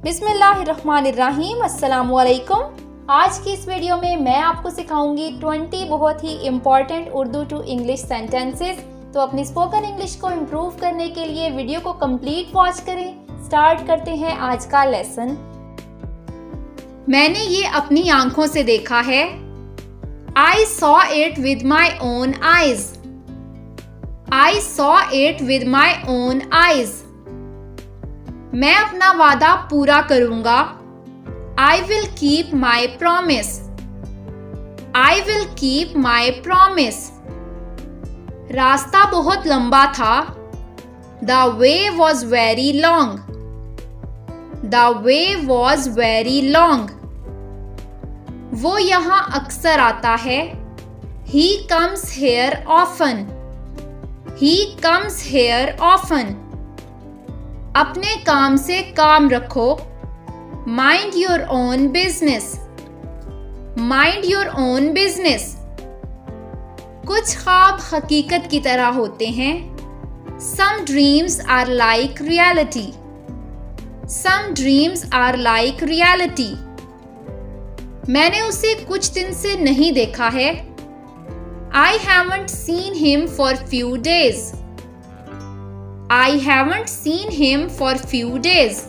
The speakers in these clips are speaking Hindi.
बिस्मिल्लाहिर्रहमानिर्रहीम, अस्सलामुअलैकुम। आज की इस वीडियो में मैं आपको सिखाऊंगी 20 बहुत ही important Urdu to English sentences. तो अपनी स्पोकन इंग्लिश को इम्प्रूव करने के लिए वीडियो को कंप्लीट वॉच करें। स्टार्ट करते हैं आज का लेसन। मैंने ये अपनी आंखों से देखा है। I saw it with my own eyes. I saw it with my own eyes. मैं अपना वादा पूरा करूंगा। I will keep my promise. I will keep my promise. रास्ता बहुत लंबा था। The way was very long. The way was very long. वो यहाँ अक्सर आता है। He comes here often. He comes here often. अपने काम से काम रखो। Mind your own business. Mind your own business. कुछ ख्वाब हकीकत की तरह होते हैं। Some dreams are like reality. Some dreams are like reality. मैंने उसे कुछ दिन से नहीं देखा है। I haven't seen him for few days. I haven't seen him for few days.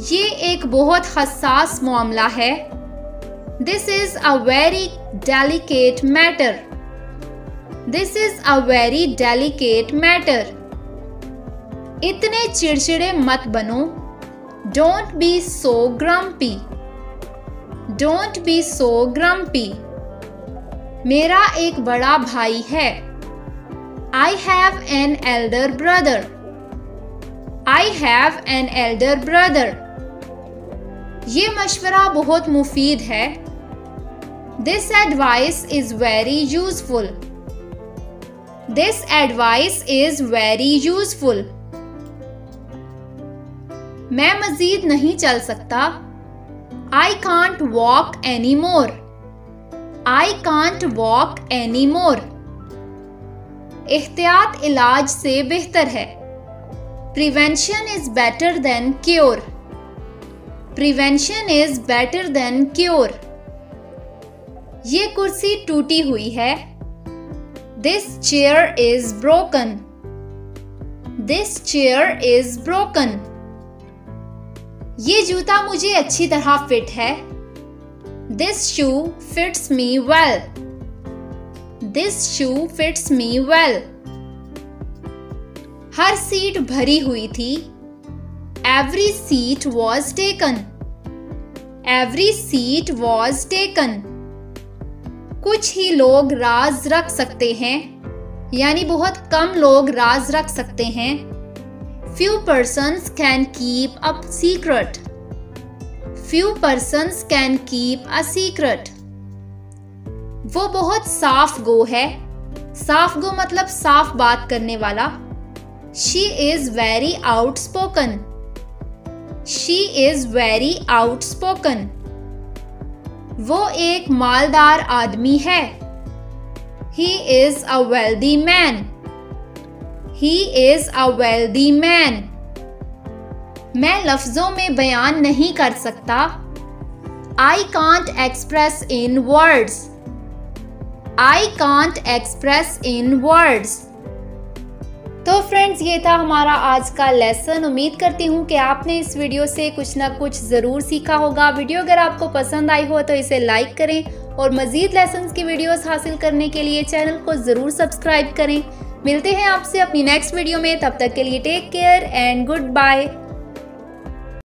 ये एक बहुत हसास मामला है। This is a very delicate matter. This is a very delicate matter. इतने चिड़चिड़े मत बनो। Don't be so grumpy. Don't be so grumpy. मेरा एक बड़ा भाई है। I have an elder brother. I have an elder brother. ये मशवरा बहुत मुफीद है। This advice is very useful. This advice is very useful. मैं मजीद नहीं चल सकता। I can't walk anymore. I can't walk anymore. एहतियात इलाज से बेहतर है। Prevention is better than cure. Prevention is better than cure. ये कुर्सी टूटी हुई है। This chair is broken. This chair is broken. ये जूता मुझे अच्छी तरह फिट है। This shoe fits me well. This shoe fits me well. Her seat भरी हुई थी। Every seat was taken. Every seat was taken. कुछ ही लोग राज रख सकते हैं, यानी बहुत कम लोग राज रख सकते हैं। Few persons can keep a secret. Few persons can keep a secret. वो बहुत साफ गो है। साफ गो मतलब साफ बात करने वाला। She is very outspoken. She is very outspoken. वो एक मालदार आदमी है। He is a wealthy man. He is a wealthy man. मैं लफ्जों में बयान नहीं कर सकता। I can't express in words. I can't express in words. तो फ्रेंड्स, ये था हमारा आज का लेसन। उम्मीद करती हूँ कि आपने इस वीडियो से कुछ ना कुछ ज़रूर सीखा होगा। वीडियो अगर आपको पसंद आई हो तो इसे लाइक करें और मज़ीद लेसन्स की वीडियोस हासिल करने के लिए चैनल को ज़रूर सब्सक्राइब करें। मिलते हैं आपसे अपनी नेक्स्ट वीडियो में। तब तक के लिए take care and good bye.